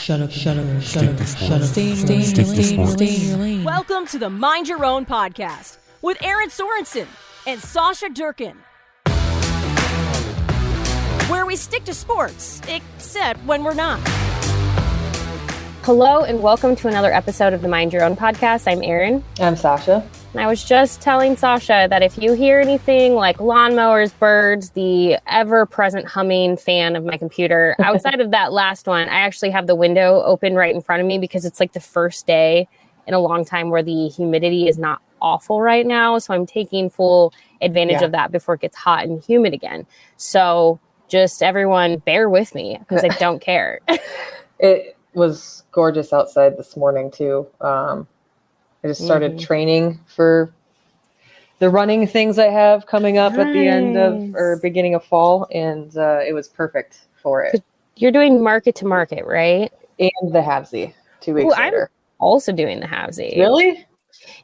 Welcome to the Mind Your Own podcast with Aaron Sorensen and Sausha Durkin, where we stick to sports, except when we're not. Hello and welcome to another episode of the Mind Your Own podcast. I'm Erin. I'm Sausha. And I was just telling Sausha that if you hear anything like lawnmowers, birds, the ever-present humming fan of my computer, outside of that last one, I actually have the window open right in front of me because it's like the first day in a long time where the humidity is not awful right now. So I'm taking full advantage of that before it gets hot and humid again. So just everyone bear with me because I don't care. It was gorgeous outside this morning too. I just started training for the running things I have coming up at the end of or beginning of fall, and it was perfect for it. You're doing market to market, right? And the Halfsy 2 weeks later. I'm also doing the Halfsy. Really?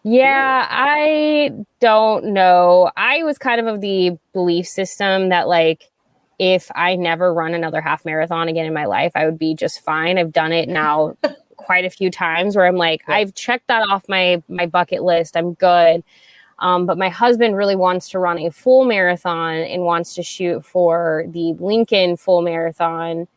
Yeah, I don't know. I was kind of the belief system that like if I never run another half marathon again in my life, I would be just fine. I've done it now quite a few times where I'm like, I've checked that off my bucket list. I'm good. But my husband really wants to run a full marathon and wants to shoot for the Lincoln full marathon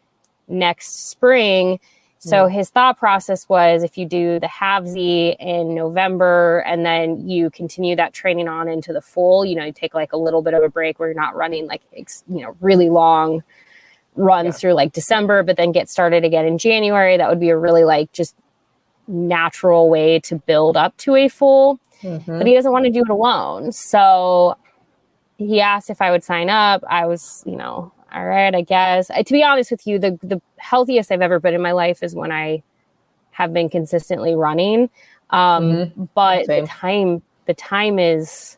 next spring. So his thought process was if you do the Halfsy in November and then you continue that training on into the full, you take like a little bit of a break where you're not running like, really long runs through like December, but then get started again in January. That would be a really like just natural way to build up to a full, but he doesn't want to do it alone. So he asked if I would sign up. I was, all right, I guess. To be honest with you, the healthiest I've ever been in my life is when I have been consistently running. But Same. the time is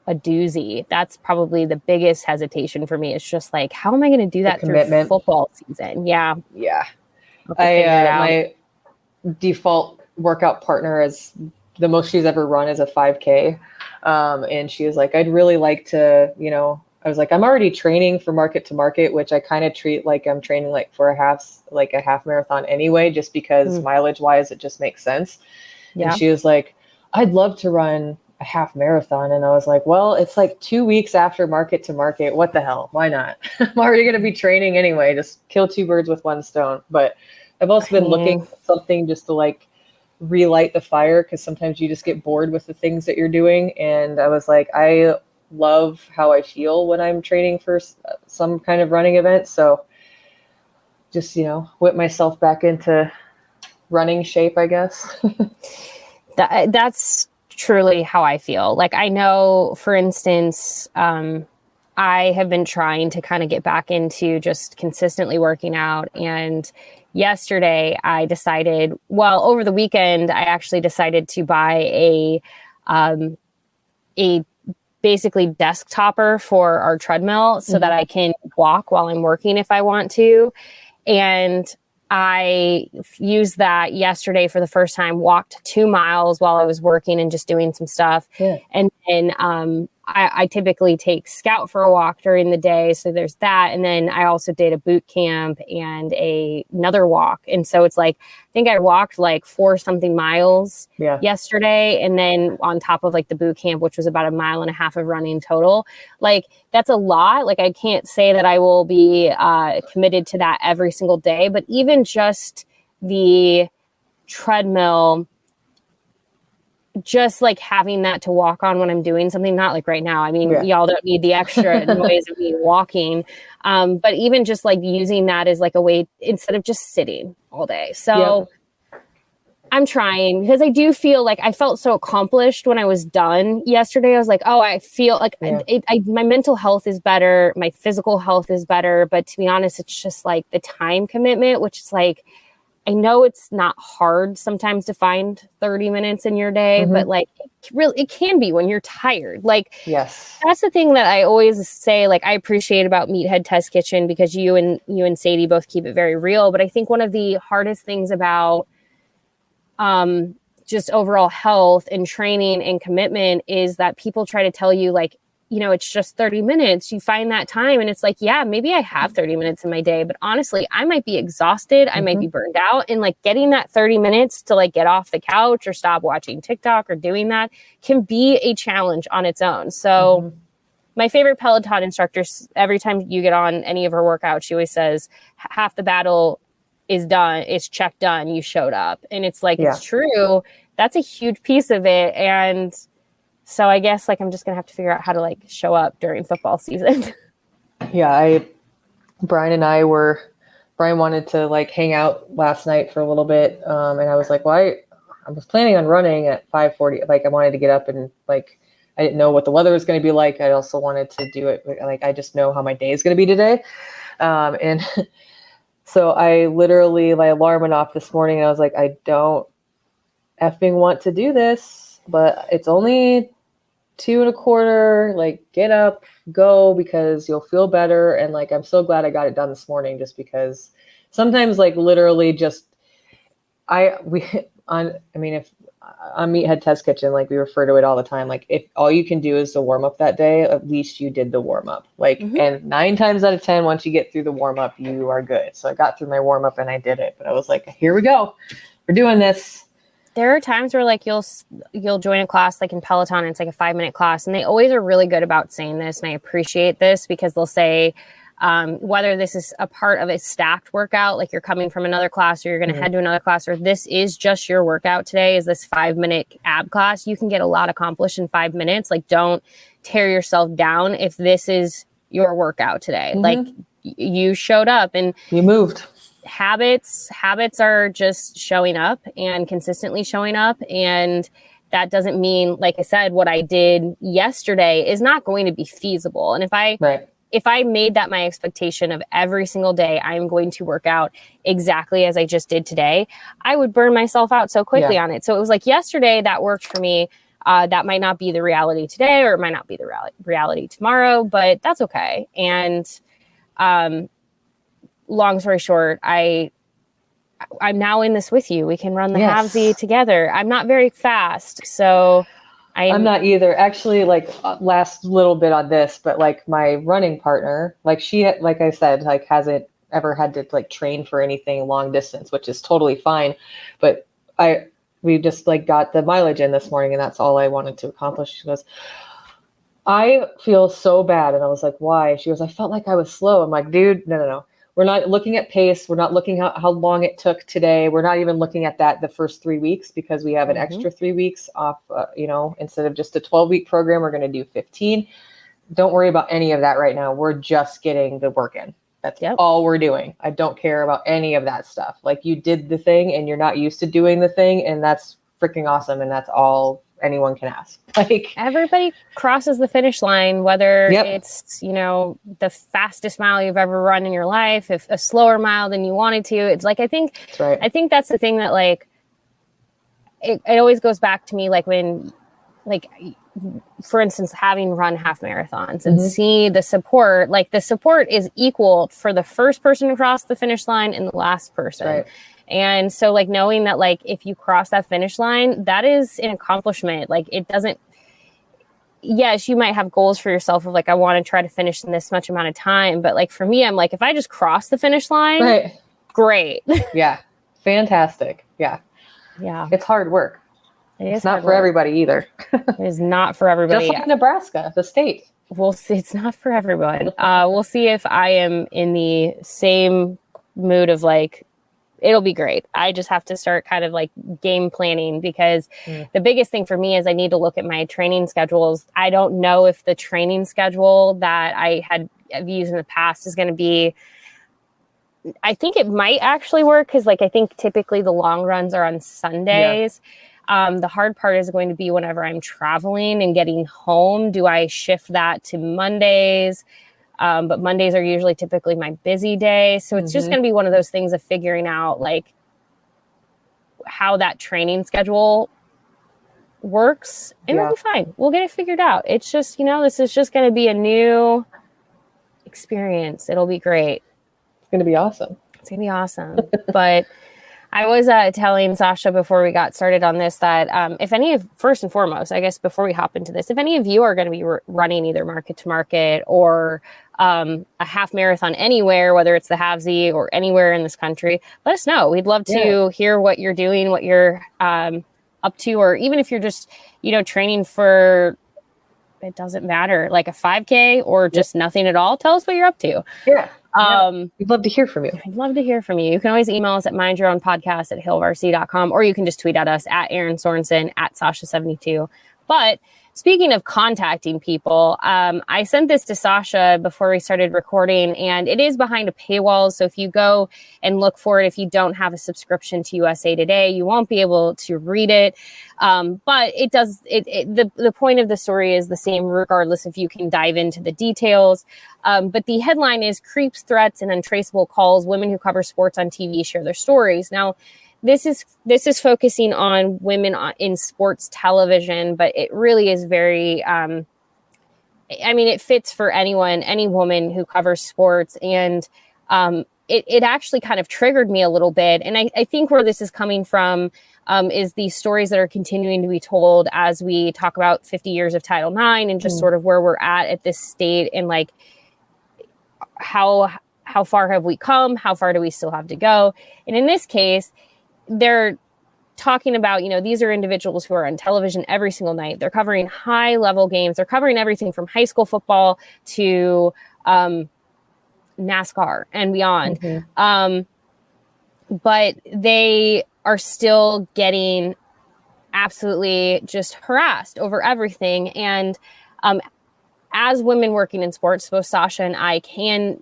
a doozy. That's probably the biggest hesitation for me. It's just like, how am I going to do that through football season? Yeah. Yeah. My default workout partner is the most she's ever run is a 5K. And she was like, I'd really like to, I was like, I'm already training for market to market, which I kind of treat like I'm training like for a half marathon anyway, just because mileage wise, it just makes sense. Yeah. And she was like, I'd love to run a half marathon. And I was like, well, it's like 2 weeks after market to market. What the hell? Why not? I'm already going to be training anyway. Just kill two birds with one stone. But I've also been looking for something just to like relight the fire, because sometimes you just get bored with the things that you're doing. And I was like, I love how I feel when I'm training for some kind of running event. So just, whip myself back into running shape, I guess. That's truly how I feel. Like, I know, for instance, I have been trying to kind of get back into just consistently working out. And yesterday I decided, over the weekend, I actually decided to buy a basically desk topper for our treadmill so that I can walk while I'm working if I want to. And I used that yesterday for the first time, walked 2 miles while I was working and just doing some stuff. Yeah. And then I typically take Scout for a walk during the day. So there's that. And then I also did a boot camp and another walk. And so it's like, I think I walked like 4 something miles yesterday. And then on top of like the boot camp, which was about 1.5 miles of running total, like that's a lot. Like I can't say that I will be committed to that every single day, but even just the treadmill, just like having that to walk on when I'm doing something, not like right now. I mean, y'all don't need the extra noise of me walking. But even just like using that as like a way instead of just sitting all day. So I'm trying, because I do feel like I felt so accomplished when I was done yesterday. I was like, oh, I feel like my mental health is better. My physical health is better. But to be honest, it's just like the time commitment, which is like, I know it's not hard sometimes to find 30 minutes in your day, but like it can be when you're tired. Like, that's the thing that I always say, like, I appreciate about Meathead Test Kitchen, because you and Sadie both keep it very real. But I think one of the hardest things about just overall health and training and commitment is that people try to tell you like it's just 30 minutes. You find that time and it's like, yeah, maybe I have 30 minutes in my day, but honestly, I might be exhausted. I might be burned out, and like getting that 30 minutes to like get off the couch or stop watching TikTok or doing that can be a challenge on its own. So my favorite Peloton instructor, every time you get on any of her workouts, she always says half the battle is done. It's check done. You showed up. And it's like, it's true. That's a huge piece of it. And so I guess like I'm just going to have to figure out how to like show up during football season. Yeah, Brian wanted to like hang out last night for a little bit. And I was like, well, I was planning on running at 5:40. Like I wanted to get up and like, I didn't know what the weather was going to be like. I also wanted to do it. Like, I just know how my day is going to be today. And so I literally, my alarm went off this morning and I was like, I don't effing want to do this, but it's only 2:25, like get up, go, because you'll feel better. And like, I'm so glad I got it done this morning, just because sometimes like literally just, if on Meathead Test Kitchen, like we refer to it all the time. Like if all you can do is the warm up that day, at least you did the warm up. Like, and 9 times out of 10, once you get through the warm up, you are good. So I got through my warm up and I did it, but I was like, here we go. We're doing this. There are times where like you'll join a class like in Peloton and it's like a 5-minute class, and they always are really good about saying this, and I appreciate this because they'll say whether this is a part of a stacked workout, like you're coming from another class or you're going to head to another class, or this is just your workout today, is this 5-minute ab class, you can get a lot accomplished in 5 minutes. Like don't tear yourself down if this is your workout today. Like you showed up and you moved. Habits are just showing up and consistently showing up. And that doesn't mean, like I said, what I did yesterday is not going to be feasible. And if I made that my expectation of every single day, I'm going to work out exactly as I just did today, I would burn myself out so quickly on it. So it was like yesterday that worked for me. That might not be the reality today, or it might not be the reality tomorrow, but that's okay. And, long story short, I'm now in this with you. We can run the Halfsy together. I'm not very fast, so I'm not either. Actually, like last little bit on this, but like my running partner, like like I said, like hasn't ever had to like train for anything long distance, which is totally fine. But we just like got the mileage in this morning, and that's all I wanted to accomplish. She goes, I feel so bad. And I was like, why? She goes, I felt like I was slow. I'm like, dude, no. We're not looking at pace. We're not looking at how long it took today. We're not even looking at that the first 3 weeks, because we have an extra 3 weeks off, instead of just a 12-week program, we're going to do 15. Don't worry about any of that right now. We're just getting the work in. That's all we're doing. I don't care about any of that stuff. Like you did the thing and you're not used to doing the thing, and that's freaking awesome. And that's all anyone can ask. Like everybody crosses the finish line, whether it's, the fastest mile you've ever run in your life, if a slower mile than you wanted to. It's like, I think that's the thing that like, it always goes back to me, like when, like, for instance, having run half marathons and see the support, like the support is equal for the first person to cross the finish line and the last person. Right. And so like knowing that like if you cross that finish line, that is an accomplishment. Like it doesn't, yes, you might have goals for yourself of like, I want to try to finish in this much amount of time. But like for me, I'm like, if I just cross the finish line, great. Yeah. Fantastic. Yeah. Yeah. It's hard work. It's not for everybody either. It is not for everybody. Just like Nebraska, the state. We'll see. It's not for everyone. We'll see if I am in the same mood of like, it'll be great. I just have to start kind of like game planning, because the biggest thing for me is I need to look at my training schedules. I don't know if the training schedule that I've used in the past is going to be, I think it might actually work, because like I think typically the long runs are on Sundays. The hard part is going to be whenever I'm traveling and getting home. Do I shift that to Mondays? But Mondays are usually typically my busy day. So it's just going to be one of those things of figuring out like how that training schedule works, and it'll be fine. We'll get it figured out. It's just, this is just going to be a new experience. It'll be great. It's going to be awesome. It's going to be awesome. But I was telling Sausha before we got started on this that first and foremost, I guess before we hop into this, if any of you are going to be running either market to market or a half marathon anywhere, whether it's the Halfsy or anywhere in this country, let us know. We'd love to hear what you're doing, what you're up to, or even if you're just, training for, it doesn't matter, like a 5K or just nothing at all. Tell us what you're up to. Yeah. We'd love to hear from you. I'd love to hear from you. You can always email us at mindyourownpodcast@varsity.com, or you can just tweet at us at Erin Sorensen, at Sausha72. But speaking of contacting people, I sent this to Sausha before we started recording, and it is behind a paywall. So if you go and look for it, if you don't have a subscription to USA Today, you won't be able to read it. But it does. The point of the story is the same, regardless if you can dive into the details. But the headline is "Creeps, Threats, and Untraceable Calls. Women who cover sports on TV share their stories." Now, this is focusing on women in sports television, but it really is very, it fits for anyone, any woman who covers sports. And it actually kind of triggered me a little bit. And I think where this is coming from is these stories that are continuing to be told as we talk about 50 years of Title IX and just sort of where we're at this state, and like how far have we come? How far do we still have to go? And in this case, they're talking about, these are individuals who are on television every single night. They're covering high level games. They're covering everything from high school football to NASCAR and beyond. But they are still getting absolutely just harassed over everything. And as women working in sports, both Sausha and I can,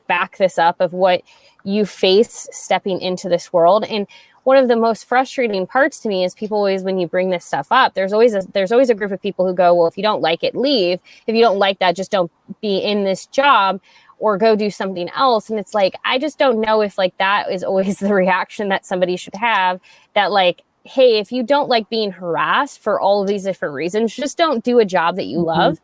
back this up of what you face stepping into this world. And one of the most frustrating parts to me is people always, when you bring this stuff up, there's always a group of people who go, well, if you don't like it, leave. If you don't like that, just don't be in this job or go do something else. And it's like, I just don't know if like that is always the reaction that somebody should have, that like, hey, if you don't like being harassed for all of these different reasons, just don't do a job that you love.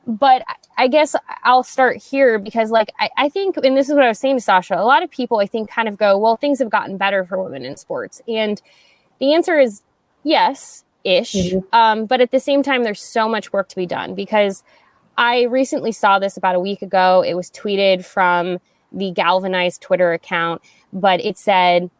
But I guess I'll start here because like, I think, and this is what I was saying to Sausha, a lot of people I think kind of go, well, things have gotten better for women in sports. And the answer is yes-ish. But at the same time, there's so much work to be done, because I recently saw this about a week ago. It was tweeted from the Galvanized Twitter account, but it said,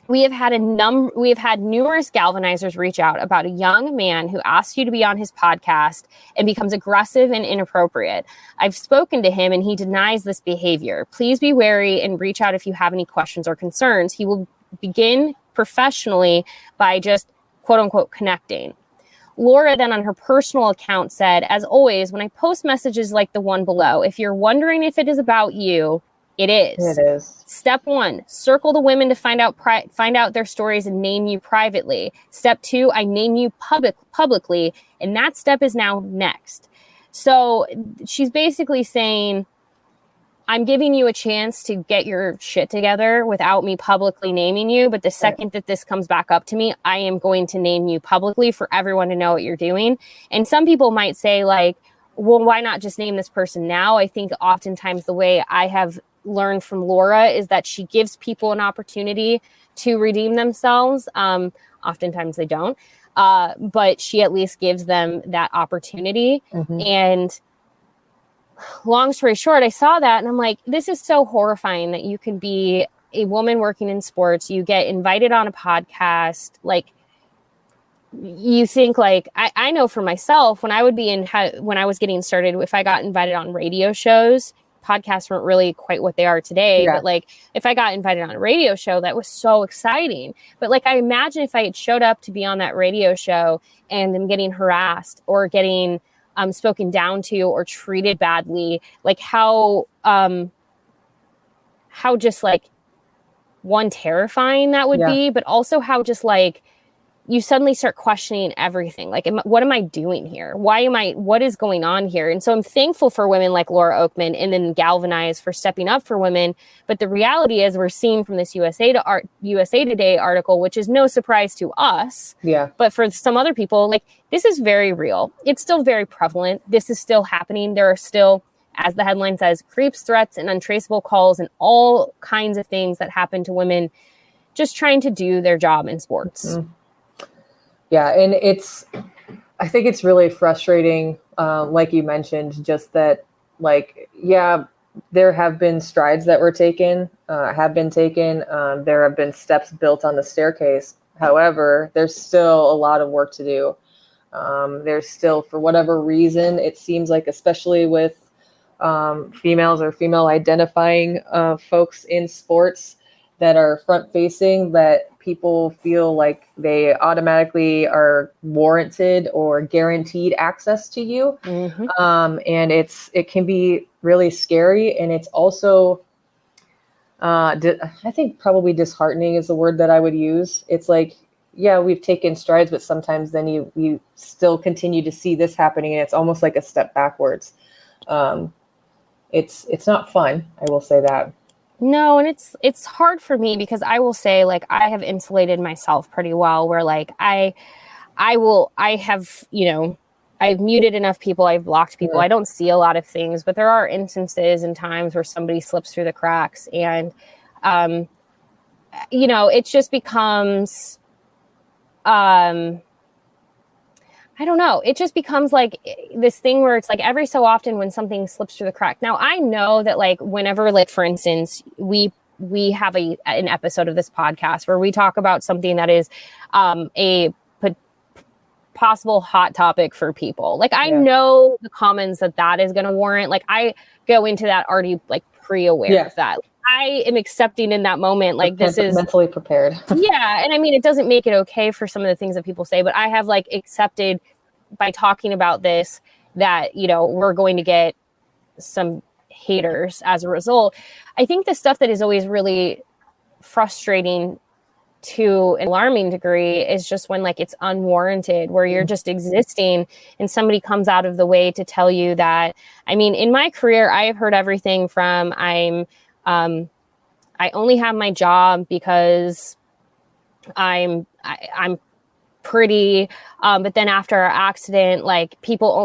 We have had numerous galvanizers reach out about a young man who asks you to be on his podcast and becomes aggressive and inappropriate. I've spoken to him and he denies this behavior. Please be wary and reach out if you have any questions or concerns. He will begin professionally by just quote unquote connecting. Laura then on her personal account said, as always, when I post messages like the one below, if you're wondering if it is about you, it is. It is. Step 1, circle the women to find out their stories and name you privately. Step 2, I name you publicly, and that step is now next. So she's basically saying, I'm giving you a chance to get your shit together without me publicly naming you. But the second that this comes back up to me, I am going to name you publicly for everyone to know what you're doing. And some people might say like, well, why not just name this person now? I think oftentimes the way I have learned from Laura is that she gives people an opportunity to redeem themselves. Oftentimes they don't, but she at least gives them that opportunity. And long story short, I saw that and I'm like, this is so horrifying that you can be a woman working in sports. You get invited on a podcast. Like, you think like, I know for myself, when I was getting started, if I got invited on radio shows, podcasts weren't really quite what they are today. But like, if I got invited on a radio show, that was so exciting. But like, I imagine if I had showed up to be on that radio show and then getting harassed or getting spoken down to or treated badly, like how just like one, terrifying that would be, but also how just like you suddenly start questioning everything. Like, what am I doing here? What is going on here? And so I'm thankful for women like Laura Oakman and then Galvanize for stepping up for women. But the reality is we're seeing from this USA Today article, which is no surprise to us. But for some other people, like, this is very real. It's still very prevalent. This is still happening. There are still as the headline says, creeps, threats, and untraceable calls and all kinds of things that happen to women just trying to do their job in sports. Mm-hmm. Yeah. And I think it's really frustrating. Like you mentioned, just that, like, yeah, there have been strides that were taken, there have been steps built on the staircase. However, there's still a lot of work to do. There's still, for whatever reason, it seems like, especially with females or female identifying folks in sports that are front facing, that people feel like they automatically are warranted or guaranteed access to you. Mm-hmm. And it can be really scary. And it's also, I think probably disheartening is the word that I would use. It's like, yeah, we've taken strides, but sometimes then you still continue to see this happening, and it's almost like a step backwards. It's not fun, I will say that. No, and it's hard for me because I will say, like, I have insulated myself pretty well, where like I have, you know, I've muted enough people, I've blocked people. I don't see a lot of things, but there are instances and times where somebody slips through the cracks, and you know, it just becomes I don't know. It just becomes like this thing where it's like every so often when something slips through the crack. Now, I know that, like, whenever, like, for instance, we have an episode of this podcast where we talk about something that is a possible hot topic for people. Like, I know the comments that is going to warrant. Like, I go into that already, like, pre-aware of that. I am accepting in that moment, like, this is mentally prepared. Yeah. And I mean, it doesn't make it okay for some of the things that people say, but I have, like, accepted by talking about this that, you know, we're going to get some haters as a result. I think the stuff that is always really frustrating to an alarming degree is just when, like, it's unwarranted, where you're just existing and somebody comes out of the way to tell you that. I mean, in my career, I have heard everything from I only have my job because I'm pretty, but then after our accident, like,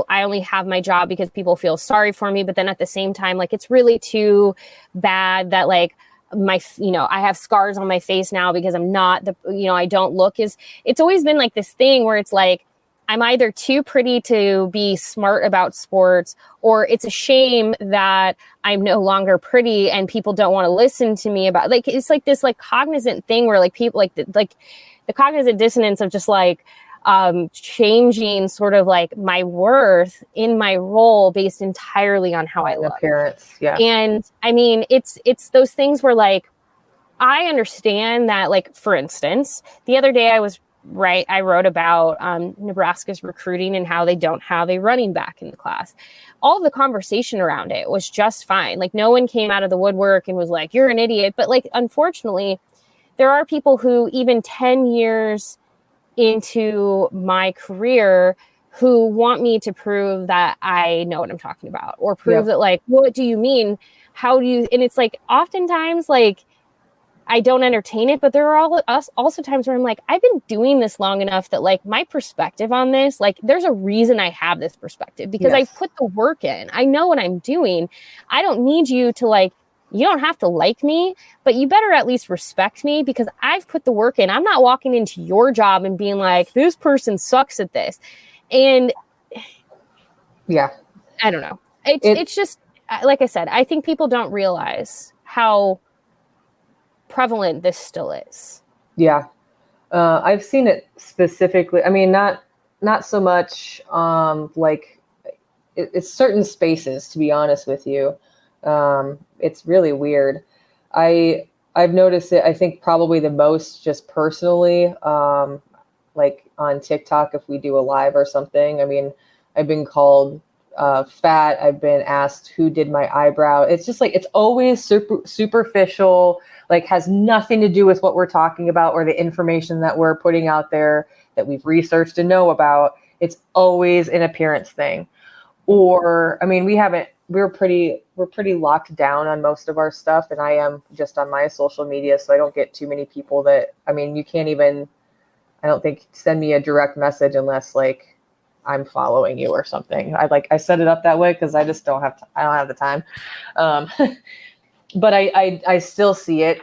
I only have my job because people feel sorry for me. But then at the same time, like, it's really too bad that, like, I have scars on my face now because I'm not I don't look it's always been like this thing where it's like, I'm either too pretty to be smart about sports, or it's a shame that I'm no longer pretty and people don't want to listen to me about, like, it's like this, like, cognizant thing where, like, people like the cognizant dissonance of just, like, changing sort of, like, my worth in my role based entirely on how I look. Appearance. Yeah. And I mean, it's those things where, like, I understand that, like, for instance, the other day I wrote about Nebraska's recruiting and how they don't have a running back in the class. All of the conversation around it was just fine. Like, no one came out of the woodwork and was like, you're an idiot. But, like, unfortunately, there are people who, even 10 years into my career, who want me to prove that I know what I'm talking about, or prove that, like, what do you mean? How do you? And it's like, oftentimes, like, I don't entertain it, but there are also times where I'm like, I've been doing this long enough that, like, my perspective on this, like, there's a reason I have this perspective, because I've put the work in. I know what I'm doing. I don't need you to, like, you don't have to like me, but you better at least respect me, because I've put the work in. I'm not walking into your job and being like, this person sucks at this. And I don't know. It's just, like I said, I think people don't realize how prevalent this still is. Yeah. I've seen it specifically. I mean, not so much like it's certain spaces, to be honest with you. It's really weird. I've noticed it, I think, probably the most just personally, like on TikTok, if we do a live or something. I mean, I've been called fat. I've been asked who did my eyebrow. It's just like, it's always superficial, like, has nothing to do with what we're talking about or the information that we're putting out there that we've researched and know about. It's always an appearance thing. Or, I mean, we're pretty locked down on most of our stuff, and I am just on my social media, so I don't get too many people that, I mean, you can't even, I don't think, send me a direct message unless, like, I'm following you or something. I set it up that way because I just don't have I don't have the time. But I still see it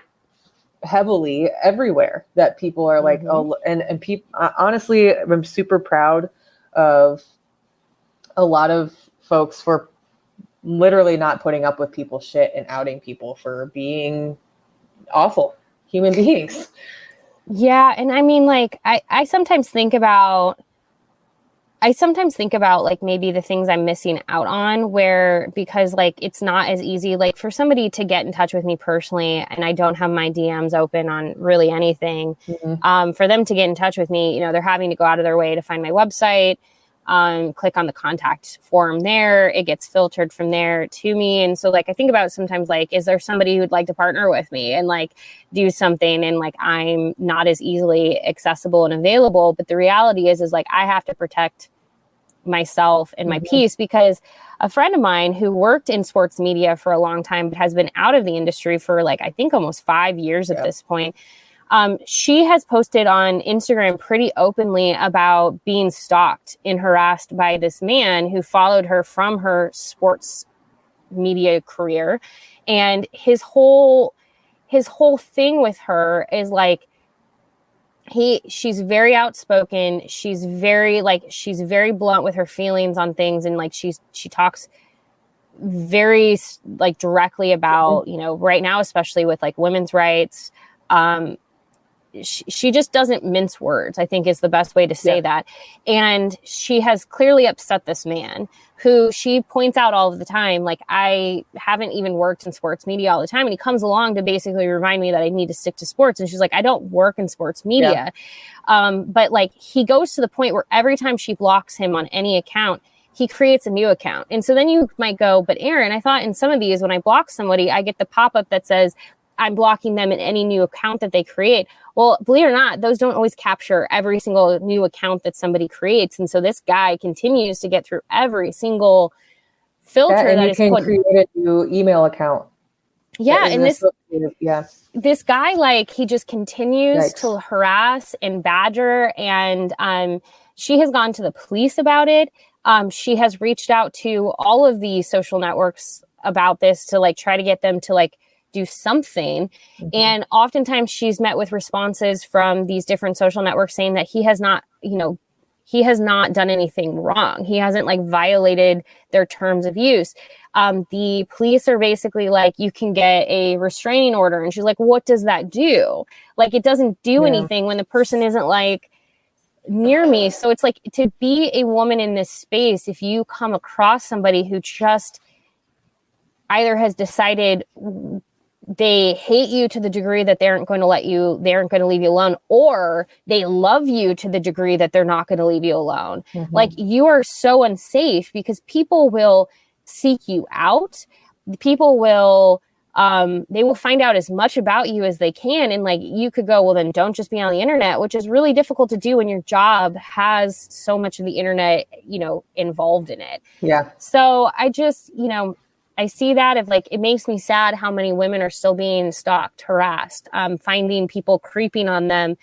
heavily everywhere, that people are like, oh, and people, honestly, I'm super proud of a lot of folks for literally not putting up with people's shit and outing people for being awful human beings. Yeah. And I mean, like, I sometimes think about like maybe the things I'm missing out on, where, because like it's not as easy, like for somebody to get in touch with me personally, and I don't have my DMs open on really anything, for them to get in touch with me, you know, they're having to go out of their way to find my website, click on the contact form there, it gets filtered from there to me. And so like, I think about sometimes, like, is there somebody who'd like to partner with me and like do something, and like I'm not as easily accessible and available. But the reality is like I have to protect myself and my peace, because a friend of mine who worked in sports media for a long time, but has been out of the industry for like, I think almost 5 years at this point. She has posted on Instagram pretty openly about being stalked and harassed by this man who followed her from her sports media career. And his whole thing with her is like, she's very outspoken. She's very blunt with her feelings on things. And like, she talks very like directly about, you know, right now, especially with like women's rights, she just doesn't mince words, I think is the best way to say that. And she has clearly upset this man, who she points out all of the time. Like, I haven't even worked in sports media all the time. And he comes along to basically remind me that I need to stick to sports. And she's like, I don't work in sports media. But like, he goes to the point where every time she blocks him on any account, he creates a new account. And so then you might go, but Erin, I thought in some of these, when I block somebody, I get the pop-up that says I'm blocking them in any new account that they create. Well, believe it or not, those don't always capture every single new account that somebody creates. And so this guy continues to get through every single filter and that you is can put. Create a new email account. And this guy, like, he just continues to harass and badger. And she has gone to the police about it. She has reached out to all of the social networks about this to like try to get them to like do something. And oftentimes she's met with responses from these different social networks saying that he has not done anything wrong. He hasn't like violated their terms of use. The police are basically like, you can get a restraining order. And she's like, what does that do? Like, it doesn't do anything when the person isn't like near me. So it's like, to be a woman in this space, if you come across somebody who just either has decided they hate you to the degree that they aren't going to leave you alone, or they love you to the degree that they're not going to leave you alone. Like, you are so unsafe, because people will seek you out. People will, they will find out as much about you as they can. And like, you could go, well, then don't just be on the internet, which is really difficult to do when your job has so much of the internet, you know, involved in it. Yeah. So I just, you know, I see that of like, it makes me sad how many women are still being stalked, harassed, finding people creeping on them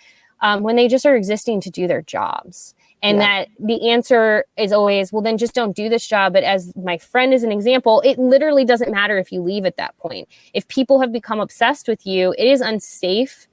when they just are existing to do their jobs. And that the answer is always, well, then just don't do this job. But as my friend is an example, it literally doesn't matter if you leave at that point. If people have become obsessed with you, it is unsafe.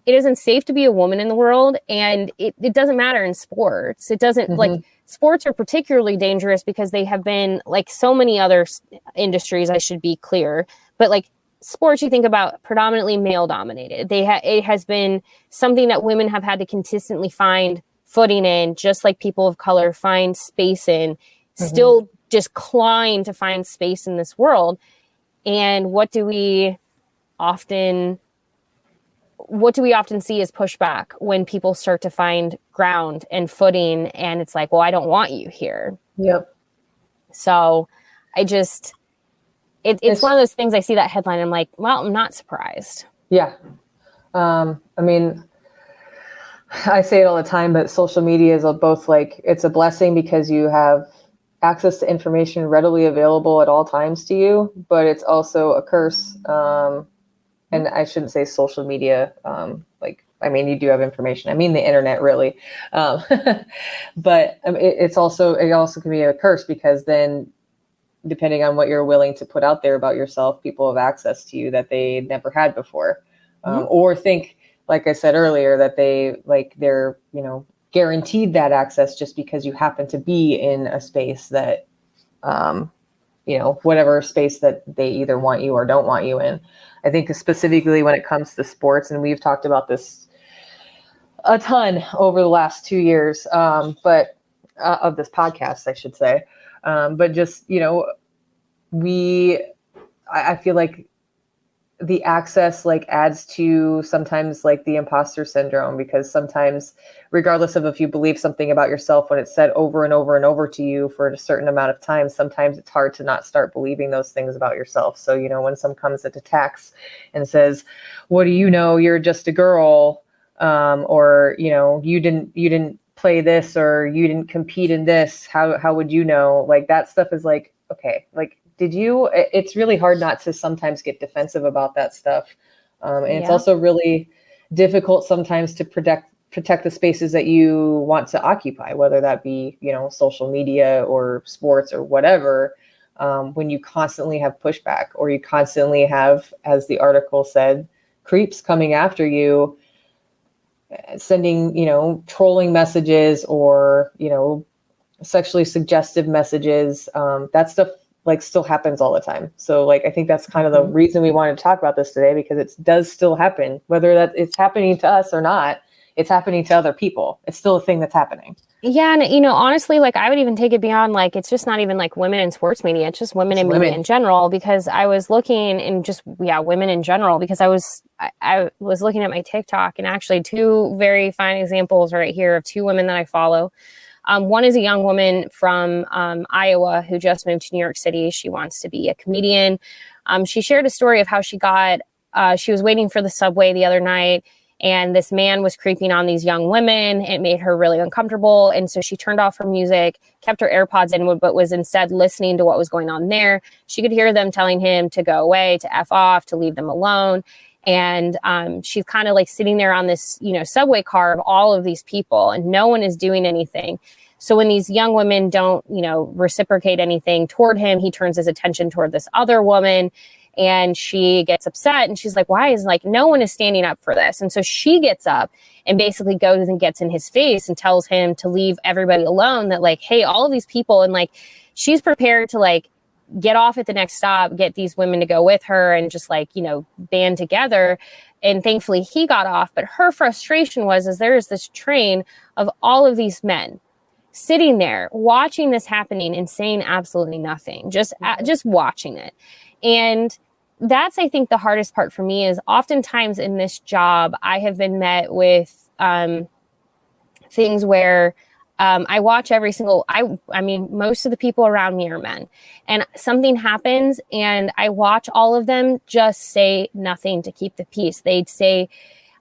It is unsafe to be a woman in the world. And it doesn't matter in sports. It doesn't like, sports are particularly dangerous because they have been, like so many other industries, I should be clear, but like sports, you think about, predominantly male dominated. It has been something that women have had to consistently find footing in, just like people of color find space in, still just clawing to find space in this world. And what do we often see as pushback when people start to find ground and footing, and it's like, well, I don't want you here. Yep. So I just, it's one of those things, I see that headline, I'm like, well, I'm not surprised. Yeah. I mean, I say it all the time, but social media is both like, it's a blessing because you have access to information readily available at all times to you, but it's also a curse. And I shouldn't say social media. Like, I mean, you do have information. I mean, the internet, really. But it also can be a curse, because then, depending on what you're willing to put out there about yourself, people have access to you that they never had before, or think, like I said earlier, that they're guaranteed that access just because you happen to be in a space that, whatever space that they either want you or don't want you in. I think specifically when it comes to sports, and we've talked about this a ton over the last 2 years, but of this podcast, I should say. But just, I feel like the access adds to sometimes the imposter syndrome, because sometimes, regardless of if you believe something about yourself, when it's said over and over and over to you for a certain amount of time, sometimes it's hard to not start believing those things about yourself. So, when someone comes that attacks and says, what do you know? You're just a girl. Or, you didn't play this, or you didn't compete in this. How would you know? That stuff is okay, did you? It's really hard not to sometimes get defensive about that stuff. And it's also really difficult sometimes to protect the spaces that you want to occupy, whether that be, social media or sports or whatever. When you constantly have pushback, or you constantly have, as the article said, creeps coming after you, sending, trolling messages, or, sexually suggestive messages. That stuff still happens all the time. So I think that's kind of the reason we wanted to talk about this today, because it does still happen, whether that it's happening to us or not. It's happening to other people. It's still a thing that's happening. Yeah. And, honestly, I would even take it beyond, it's just not even women in sports media. It's just women in media in general, because I was looking in women in general, because I was looking at my TikTok, and actually 2 very fine examples right here of 2 women that I follow. One is a young woman from Iowa who just moved to New York City. She wants to be a comedian. She shared a story of how she was waiting for the subway the other night, and this man was creeping on these young women. It made her really uncomfortable. And so she turned off her music, kept her AirPods in, but was instead listening to what was going on there. She could hear them telling him to go away, to F off, to leave them alone. And she's kind of sitting there on this, subway car of all of these people, and no one is doing anything. So when these young women don't, reciprocate anything toward him, he turns his attention toward this other woman, and she gets upset, and she's like, why is no one is standing up for this? And so she gets up and basically goes and gets in his face and tells him to leave everybody alone, that hey, all of these people, and she's prepared to get off at the next stop, get these women to go with her, and just band together. And thankfully he got off. But her frustration was there is this train of all of these men sitting there watching this happening and saying absolutely nothing, just watching it. And that's, I think, the hardest part for me, is oftentimes in this job, I have been met with things where I watch every single, I mean, most of the people around me are men, and something happens and I watch all of them just say nothing to keep the peace. They'd say,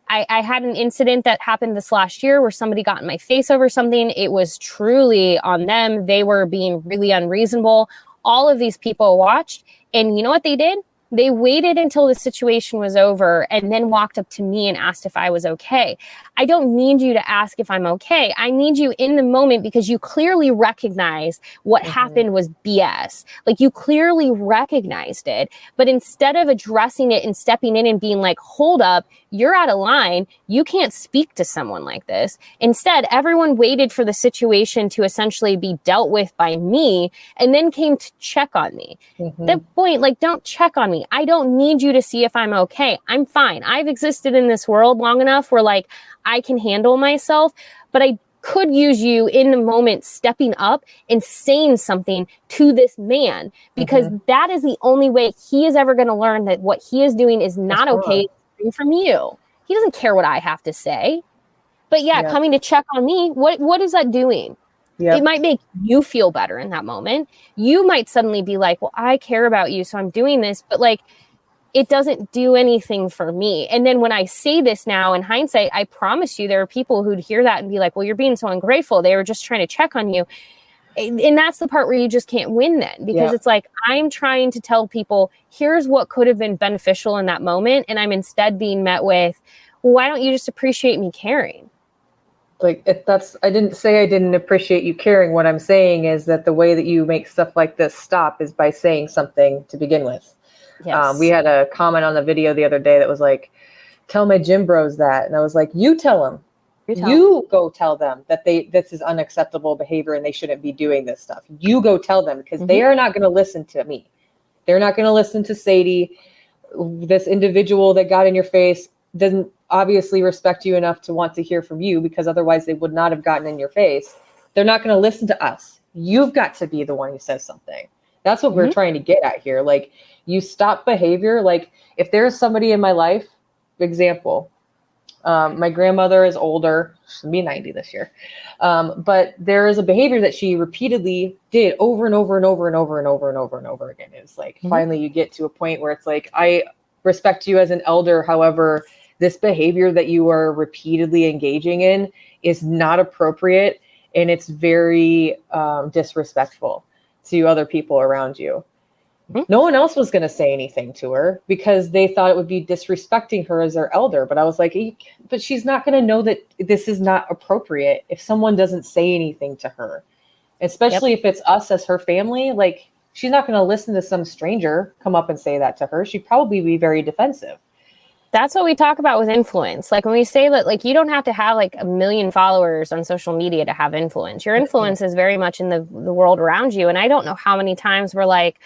I had an incident that happened this last year where somebody got in my face over something. It was truly on them. They were being really unreasonable. All of these people watched, and you know what they did? They waited until the situation was over and then walked up to me and asked if I was okay. I don't need you to ask if I'm okay. I need you in the moment, because you clearly recognize what happened was BS. You clearly recognized it, but instead of addressing it and stepping in and being hold up, you're out of line. You can't speak to someone like this. Instead, everyone waited for the situation to essentially be dealt with by me, and then came to check on me. The point, don't check on me. I don't need you to see if I'm okay. I'm fine. I've existed in this world long enough where I can handle myself, but I could use you in the moment stepping up and saying something to this man, because that is the only way he is ever going to learn that what he is doing is not okay from you. He doesn't care what I have to say. But coming to check on me, what is that doing? Yep. It might make you feel better in that moment. You might suddenly be like, well, I care about you, so I'm doing this. But it doesn't do anything for me. And then when I say this now in hindsight, I promise you there are people who'd hear that and be like, well, you're being so ungrateful. They were just trying to check on you. And that's the part where you just can't win then, because it's I'm trying to tell people, here's what could have been beneficial in that moment. And I'm instead being met with, well, why don't you just appreciate me caring? Like, I didn't say I didn't appreciate you caring. What I'm saying is that the way that you make stuff like this stop is by saying something to begin with. Yes. We had a comment on the video the other day that was like, tell my gym bros that. And I was like, you tell them. You go tell them that this is unacceptable behavior and they shouldn't be doing this stuff. You go tell them, because they are not going to listen to me. They're not going to listen to Sadie. This individual that got in your face doesn't obviously respect you enough to want to hear from you, because otherwise they would not have gotten in your face. They're not going to listen to us. You've got to be the one who says something. That's what we're trying to get at here. Like, you stop behavior. Like, if there's somebody in my life, example, my grandmother is older. She'll be 90 this year. But there is a behavior that she repeatedly did over and over and over and over and over and over and over again. It's like, finally you get to a point where it's like, I respect you as an elder. However, this behavior that you are repeatedly engaging in is not appropriate. And it's very disrespectful to other people around you. No one else was going to say anything to her because they thought it would be disrespecting her as their elder. But I was like, but she's not going to know that this is not appropriate if someone doesn't say anything to her, especially if it's us as her family. Like, she's not going to listen to some stranger come up and say that to her. She'd probably be very defensive. That's what we talk about with influence. Like, when we say that, like, you don't have to have like 1 million followers on social media to have influence. Your influence is very much in the world around you. And I don't know how many times we're like,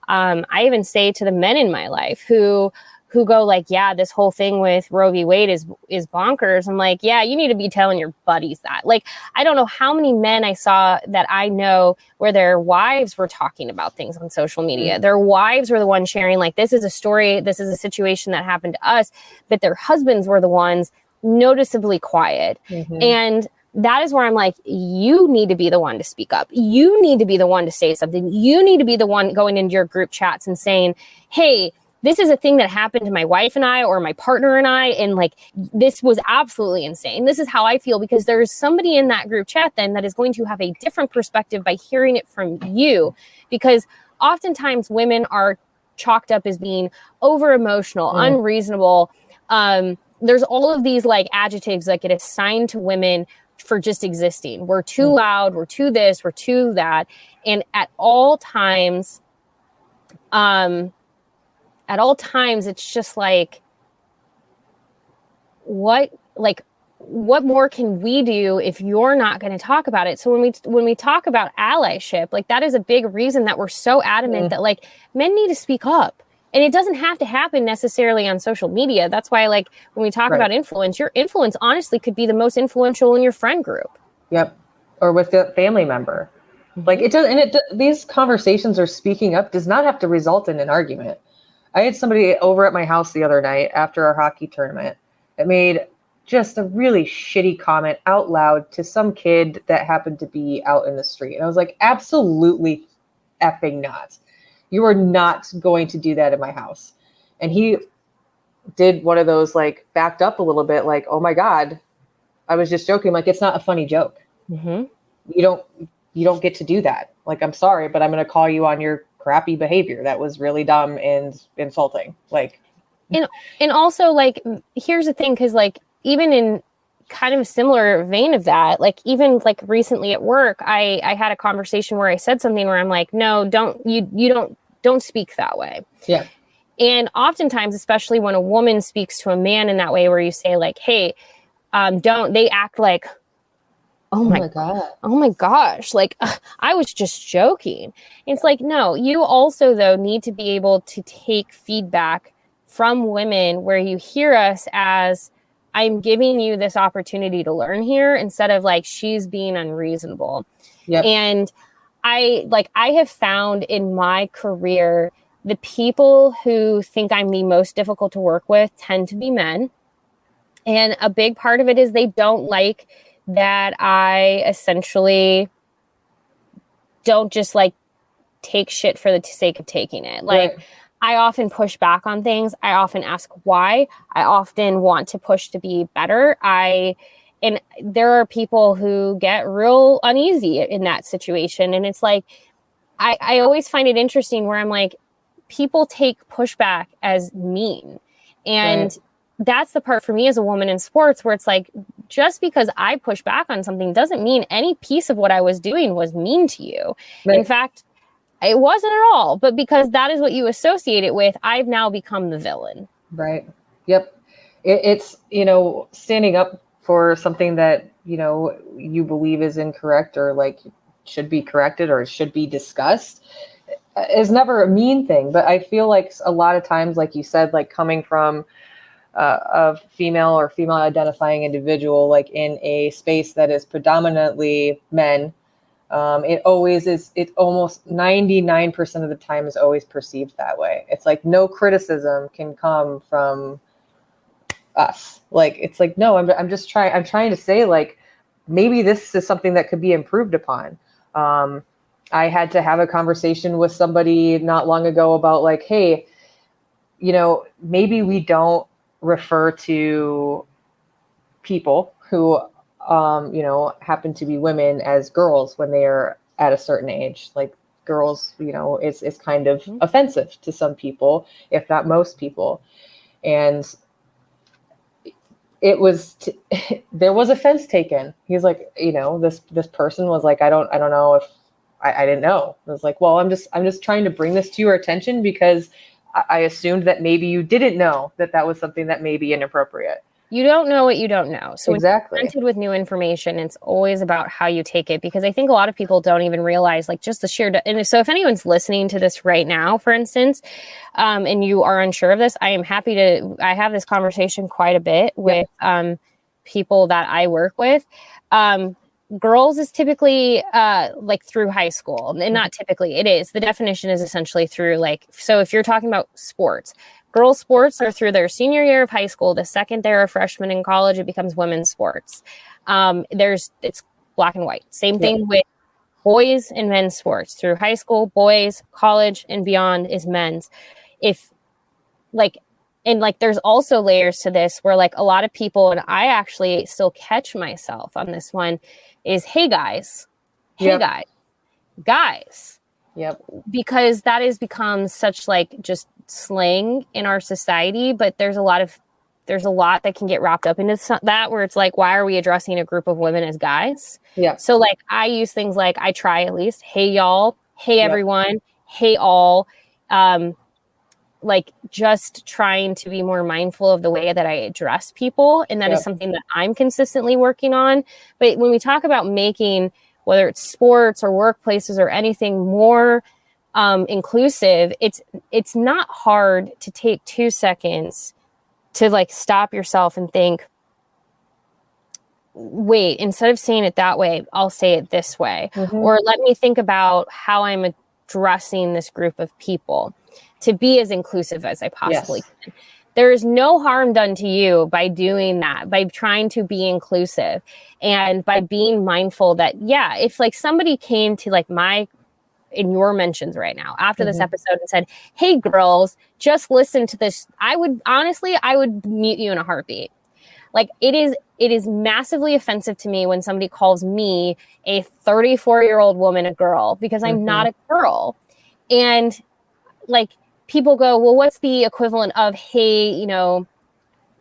I even say to the men in my life who go like, yeah, this whole thing with Roe v. Wade is bonkers. I'm like, yeah, you need to be telling your buddies that. Like, I don't know how many men I saw that I know where their wives were talking about things on social media. Their wives were the ones sharing, like, this is a story, this is a situation that happened to us, but their husbands were the ones noticeably quiet. And that is where I'm like, you need to be the one to speak up. You need to be the one to say something. You need to be the one going into your group chats and saying, hey, this is a thing that happened to my wife and I, or my partner and I, and like, this was absolutely insane. This is how I feel, because there's somebody in that group chat then that is going to have a different perspective by hearing it from you. Because oftentimes women are chalked up as being over emotional, unreasonable. There's all of these like adjectives that get assigned to women for just existing. We're too loud, we're too this, we're too that. And at all times, it's just like, what more can we do if you're not going to talk about it? So when we talk about allyship, like, that is a big reason that we're so adamant that like men need to speak up. And it doesn't have to happen necessarily on social media. That's why, like, when we talk about influence, your influence honestly could be the most influential in your friend group. Yep. Or with the family member. Like, it does. And these conversations or speaking up does not have to result in an argument. I had somebody over at my house the other night after our hockey tournament that made just a really shitty comment out loud to some kid that happened to be out in the street. And I was like, absolutely effing not. You are not going to do that in my house. And he did one of those, like, backed up a little bit, like, oh my God, I was just joking. Like, it's not a funny joke. You don't get to do that. Like, I'm sorry, but I'm going to call you on your crappy behavior. That was really dumb and insulting. Like, and also, like, here's the thing. 'Cause like, even in kind of a similar vein of that, like, even like recently at work, I had a conversation where I said something where I'm like, no, don't speak that way. Yeah. And oftentimes, especially when a woman speaks to a man in that way, where you say like, hey, they act like, oh my God. Oh my gosh. Like, I was just joking. It's like, no, you also though need to be able to take feedback from women where you hear us as, I'm giving you this opportunity to learn here, instead of like, she's being unreasonable. Yep. And I have found in my career, the people who think I'm the most difficult to work with tend to be men. And a big part of it is they don't like that I essentially don't just like take shit for the sake of taking it. Like, I often push back on things. I often ask why. I often want to push to be better. And there are people who get real uneasy in that situation. And it's like, I always find it interesting where I'm like, people take pushback as mean. And that's the part for me as a woman in sports where it's like, just because I push back on something doesn't mean any piece of what I was doing was mean to you. Right. In fact, it wasn't at all. But because that is what you associate it with, I've now become the villain. Right. Yep. It's, standing up for something that, you believe is incorrect or like should be corrected or should be discussed is never a mean thing. But I feel like a lot of times, like you said, like coming from a female or female identifying individual, like in a space that is predominantly men, it always is. It almost 99% of the time is always perceived that way. It's like no criticism can come from us. Like, it's like, no, I'm trying to say, like, maybe this is something that could be improved upon. I had to have a conversation with somebody not long ago about like, hey, maybe we don't refer to people who, happen to be women as girls when they are at a certain age. Like girls, it's kind of offensive to some people, if not most people. And it was, there was offense taken. He's like, this person was like, I don't know if I didn't know. I was like, well, I'm just trying to bring this to your attention because I assumed that maybe you didn't know that was something that may be inappropriate. You don't know what you don't know. So exactly. When you're presented with new information, it's always about how you take it, because I think a lot of people don't even realize like just the sheer, and so if anyone's listening to this right now, for instance, and you are unsure of this, I am happy to, I have this conversation quite a bit with people that I work with. Girls is typically like through high school, and not typically, it is. The definition is essentially through like, so if you're talking about sports, girls sports are through their senior year of high school. The second they're a freshman in college, it becomes women's sports. It's black and white. Same thing with boys and men's sports. Through high school, boys, college, and beyond is men's. If like, and like, there's also layers to this where like a lot of people, and I actually still catch myself on this one, is, hey guys, guys. Yep. Because that has become such like just slang in our society, but there's a lot that can get wrapped up into that, where it's like, why are we addressing a group of women as guys? Yeah. So like I use things like, I try at least, hey y'all, hey everyone, hey all, like just trying to be more mindful of the way that I address people. And that is something that I'm consistently working on. But when we talk about making, whether it's sports or workplaces or anything more inclusive, it's not hard to take 2 seconds to like stop yourself and think, wait, instead of saying it that way, I'll say it this way. Or let me think about how I'm addressing this group of people to be as inclusive as I possibly can. There is no harm done to you by doing that, by trying to be inclusive and by being mindful that, if like somebody came to like in your mentions right now after this episode and said, hey girls, just listen to this, I would mute you in a heartbeat. Like it is massively offensive to me when somebody calls me, a 34-year-old woman, a girl, because I'm not a girl. And like, people go, well, what's the equivalent of, hey,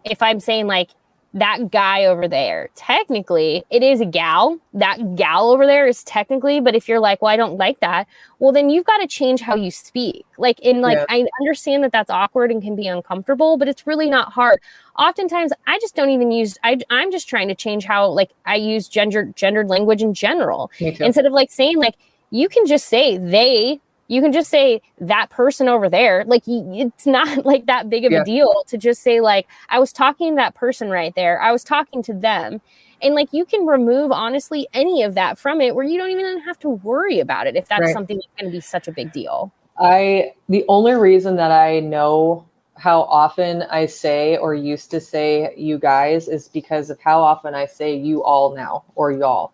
if I'm saying like that guy over there, technically it is a gal. That gal over there is technically, but if you're like, well, I don't like that, well, then you've got to change how you speak. Like I understand that that's awkward and can be uncomfortable, but it's really not hard. Oftentimes I just don't even use, I'm just trying to change how like I use gendered language in general. Instead of like saying like, you can just say they, you can just say that person over there. Like it's not like that big of a deal to just say like, I was talking to that person right there. I was talking to them. And like, you can remove honestly any of that from it where you don't even have to worry about it if that's something that's going to be such a big deal. The only reason that I know how often I say or used to say you guys is because of how often I say you all now or y'all.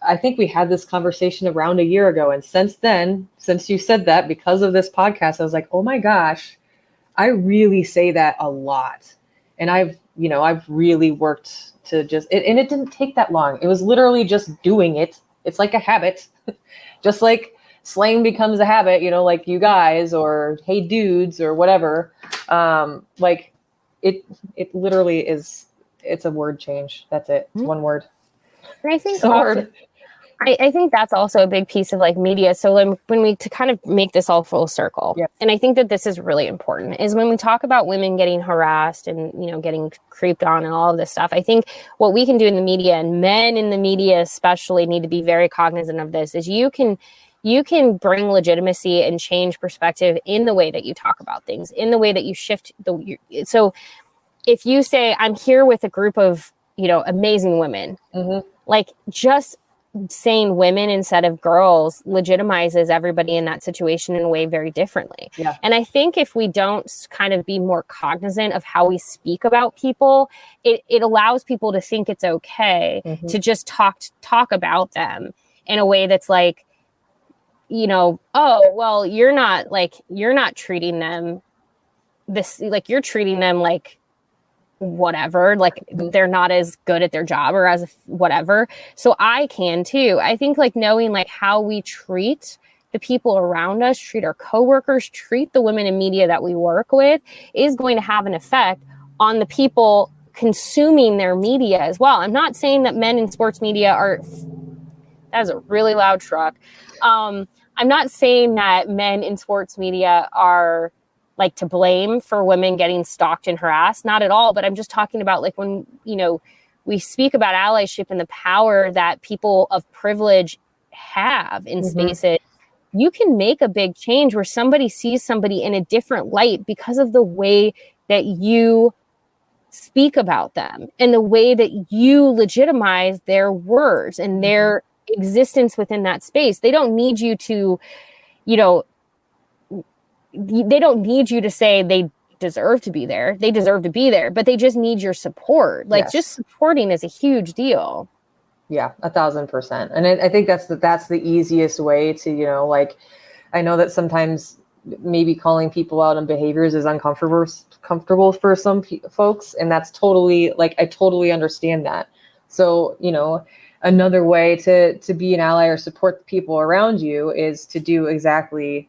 I think we had this conversation around a year ago. And since then, since you said that, because of this podcast, I was like, oh my gosh, I really say that a lot. And I've really worked to just, and it didn't take that long. It was literally just doing it. It's like a habit, just like slang becomes a habit, like you guys or hey dudes or whatever. Like it literally is, it's a word change. That's it. It's one word. And I think also, I think that's also a big piece of like media. So when we, to kind of make this all full circle, and I think that this is really important, is when we talk about women getting harassed and, you know, getting creeped on and all of this stuff, I think what we can do in the media, and men in the media especially need to be very cognizant of this, is you can bring legitimacy and change perspective in the way that you talk about things, in the way that you shift so if you say, I'm here with a group of, you know, amazing women, like just saying women instead of girls legitimizes everybody in that situation in a way very differently. Yeah. And I think if we don't kind of be more cognizant of how we speak about people, it allows people to think it's okay to just talk about them in a way that's like, you know, oh, well, you're not treating them this, like you're treating them like whatever, like they're not as good at their job or as whatever. So I can too. I think like knowing like how we treat the people around us, treat our coworkers, treat the women in media that we work with is going to have an effect on the people consuming their media as well. I'm not saying that men in sports media are, that is a really loud truck. I'm not saying that men in sports media are like to blame for women getting stalked and harassed. Not at all. But I'm just talking about like when, you know, we speak about allyship and the power that people of privilege have in spaces, you can make a big change where somebody sees somebody in a different light because of the way that you speak about them and the way that you legitimize their words and their existence within that space. They don't need you to, you know, they don't need you to say they deserve to be there. They deserve to be there, but they just need your support. Like just supporting is a huge deal. Yeah, 1,000%. And I think that's the easiest way to, you know, like, I know that sometimes maybe calling people out on behaviors is uncomfortable for some folks. And that's totally, like, I totally understand that. So, you know, another way to be an ally or support the people around you is to do exactly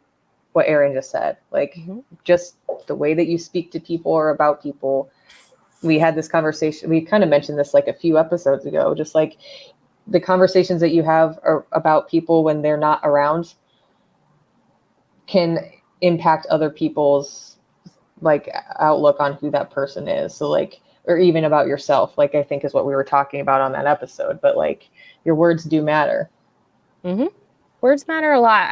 what Erin just said, like just the way that you speak to people or about people. We had this conversation. We kind of mentioned this like a few episodes ago, just like the conversations that you have about people when they're not around can impact other people's like outlook on who that person is. So like, or even about yourself, like I think is what we were talking about on that episode, but like your words do matter. Words matter a lot.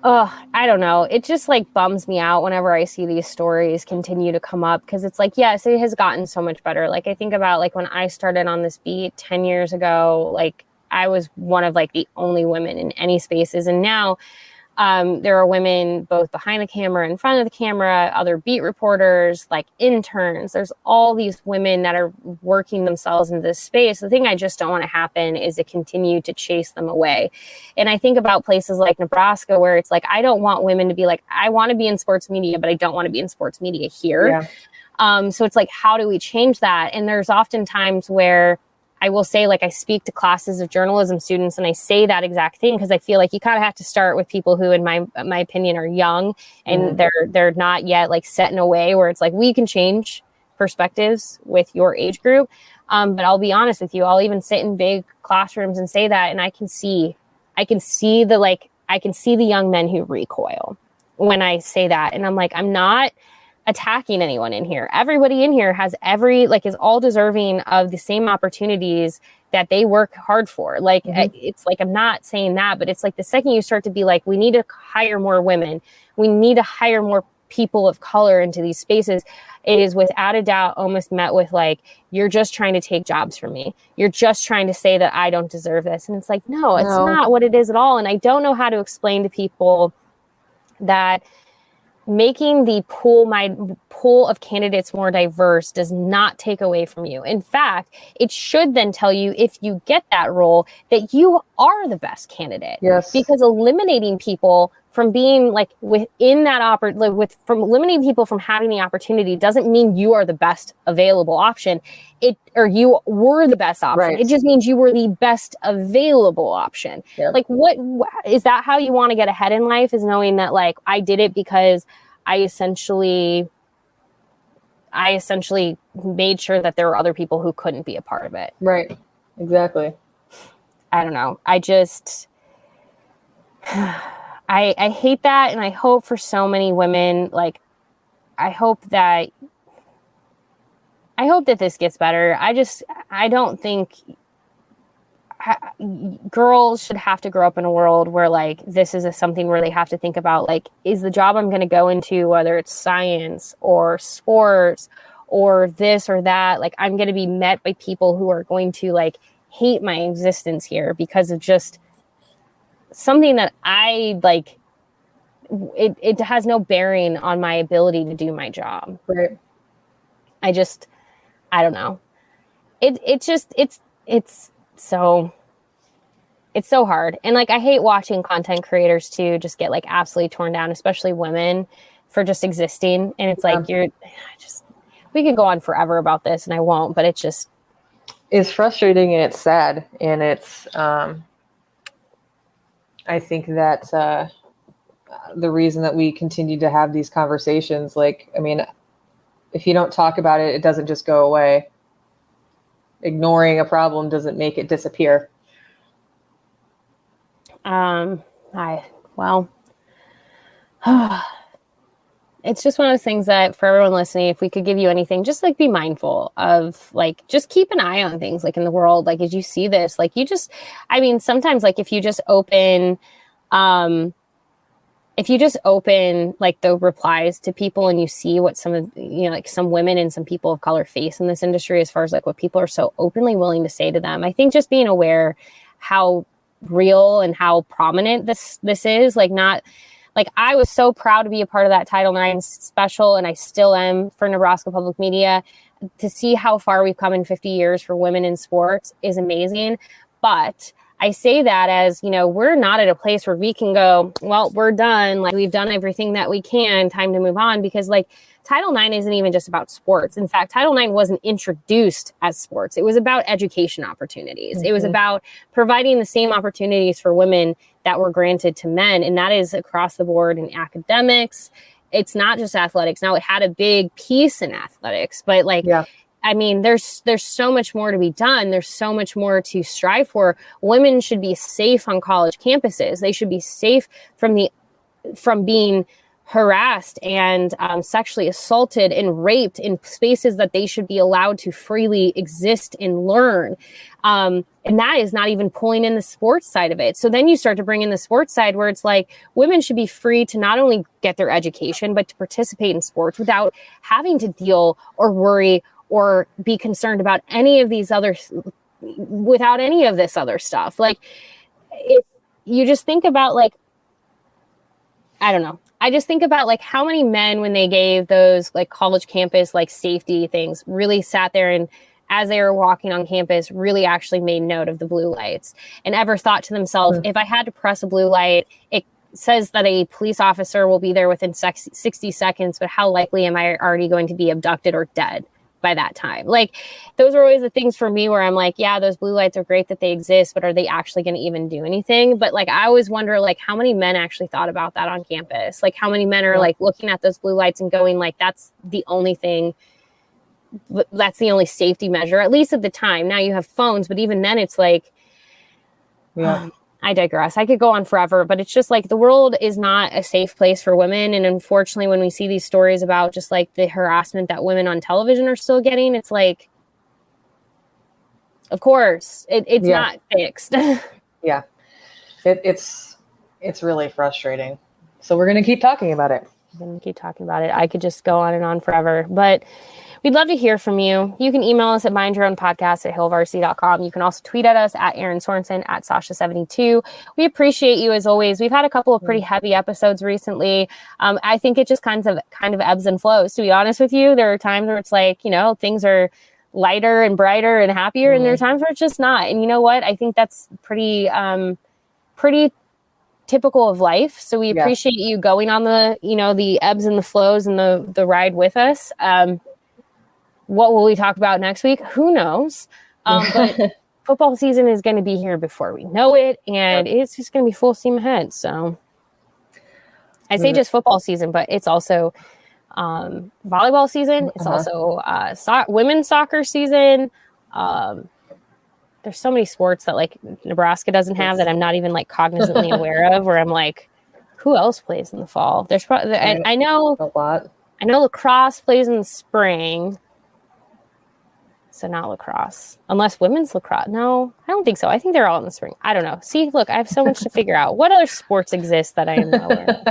I don't know. It just like bums me out whenever I see these stories continue to come up because it's like, yes, it has gotten so much better. Like I think about like when I started on this beat 10 years ago, like I was one of like the only women in any spaces. And now there are women both behind the camera, in front of the camera, other beat reporters, like interns. There's all these women that are working themselves into this space. The thing I just don't want to happen is to continue to chase them away. And I think about places like Nebraska where it's like, I don't want women to be like, I want to be in sports media, but I don't want to be in sports media here. So it's like, how do we change that? And there's often times where I will say, like, I speak to classes of journalism students and I say that exact thing because I feel like you kind of have to start with people who, in my opinion, are young and they're not yet like set in a way where it's like we can change perspectives with your age group. But I'll be honest with you, I'll even sit in big classrooms and say that, and I can see the young men who recoil when I say that, and I'm like, I'm not attacking anyone in here. Everybody in here is all deserving of the same opportunities that they work hard for. Like, it's like, I'm not saying that, but it's like the second you start to be like, we need to hire more women, we need to hire more people of color into these spaces, it is without a doubt almost met with like, you're just trying to take jobs from me. You're just trying to say that I don't deserve this. And it's like, no, it's not what it is at all. And I don't know how to explain to people that making the pool of candidates more diverse does not take away from you. In fact, it should then tell you, if you get that role, that you are the best candidate. Yes. Because eliminating people from being like within that from eliminating people from having the opportunity doesn't mean you are the best available option. Or you were the best option. Right. It just means you were the best available option. Yep. Like, what is that? How you want to get ahead in life is knowing that like I did it because I I essentially made sure that there were other people who couldn't be a part of it. Right. Exactly. I don't know. I just, I hate that. And I hope for so many women, like, I hope that this gets better. I don't think girls should have to grow up in a world where like this is something where they have to think about like, is the job I'm going to go into, whether it's science or sports or this or that, like I'm going to be met by people who are going to like hate my existence here because of just something that I like. It has no bearing on my ability to do my job. Right. I don't know. It's so hard. And like, I hate watching content creators too, just get like absolutely torn down, especially women, for just existing. And it's like, we could go on forever about this and I won't, but it's frustrating and it's sad. And it's, I think that, the reason that we continue to have these conversations, like, I mean, if you don't talk about it, it doesn't just go away. Ignoring a problem doesn't make it disappear. It's just one of those things that for everyone listening, if we could give you anything, just like be mindful of like, just keep an eye on things like in the world. Like, as you see this, like sometimes like if you just open like the replies to people and you see what some of, like some women and some people of color face in this industry, as far as like what people are so openly willing to say to them, I think just being aware how real and how prominent this is, like, not like, I was so proud to be a part of that Title IX special, and I still am, for Nebraska Public Media. To see how far we've come in 50 years for women in sports is amazing. But I say that as, we're not at a place where we can go, well, we're done. Like, we've done everything that we can, time to move on, because like Title IX isn't even just about sports. In fact, Title IX wasn't introduced as sports. It was about education opportunities. Mm-hmm. It was about providing the same opportunities for women that were granted to men. And that is across the board in academics. It's not just athletics. Now, it had a big piece in athletics, but like, yeah. I mean, there's so much more to be done. There's so much more to strive for. Women should be safe on college campuses. They should be safe from being harassed and sexually assaulted and raped in spaces that they should be allowed to freely exist and learn. And that is not even pulling in the sports side of it. So then you start to bring in the sports side, where it's like women should be free to not only get their education, but to participate in sports without having to deal or worry or be concerned about without any of this other stuff. Like, if you just think about, like, I don't know. I just think about like how many men, when they gave those like college campus, like safety things, really sat there and as they were walking on campus, really actually made note of the blue lights and ever thought to themselves, if I had to press a blue light, it says that a police officer will be there within 60 seconds, but how likely am I already going to be abducted or dead by that time? Like, those are always the things for me where I'm like, yeah, those blue lights are great that they exist, but are they actually going to even do anything? But like, I always wonder, like, how many men actually thought about that on campus? Like, how many men are like looking at those blue lights and going like, that's the only safety measure, at least at the time. Now you have phones, but even then it's like, I digress. I could go on forever, but it's just like the world is not a safe place for women. And unfortunately, when we see these stories about just like the harassment that women on television are still getting, it's like, of course, it's not fixed. Yeah, it's really frustrating. So we're going to keep talking about it. I could just go on and on forever, but we'd love to hear from you. You can email us at mindyourownpodcast@hillvarsity.com. You can also tweet at us at Erin Sorensen, at Sausha72. We appreciate you as always. We've had a couple of pretty heavy episodes recently. I think it just kind of ebbs and flows, to be honest with you. There are times where it's like, things are lighter and brighter and happier, and there are times where it's just not. And you know what? I think that's pretty typical of life. So we appreciate you going on the ebbs and the flows and the ride with us. What will we talk about next week? Who knows? But football season is going to be here before we know it, and it's just going to be full steam ahead. So I say just football season, but it's also volleyball season. It's also women's soccer season. There's so many sports that like Nebraska doesn't have that I'm not even like cognizantly aware of, where I'm like, who else plays in the fall? There's probably, I know a lot. I know lacrosse plays in the spring. So not lacrosse, unless women's lacrosse. No, I don't think so. I think they're all in the spring. I don't know. See, look, I have so much to figure out. What other sports exist that I am not aware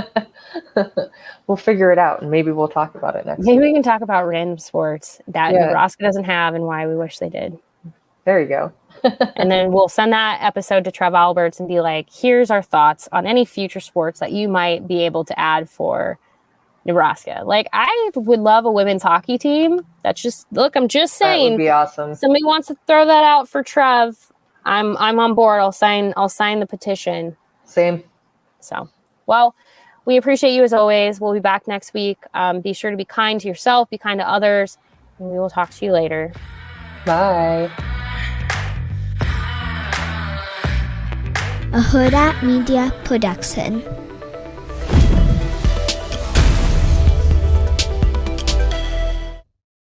of? We'll figure it out, and maybe we'll talk about it next week. Maybe we can talk about random sports that Nebraska doesn't have and why we wish they did. There you go. And then we'll send that episode to Trev Alberts and be like, here's our thoughts on any future sports that you might be able to add for Nebraska. Like, I would love a women's hockey team. That's just, look, I'm just saying. That would be awesome. Somebody wants to throw that out for Trev. I'm on board. I'll sign the petition. Same. So, well, we appreciate you as always. We'll be back next week. Be sure to be kind to yourself, be kind to others, and we will talk to you later. Bye. A Hurrdat Media Production.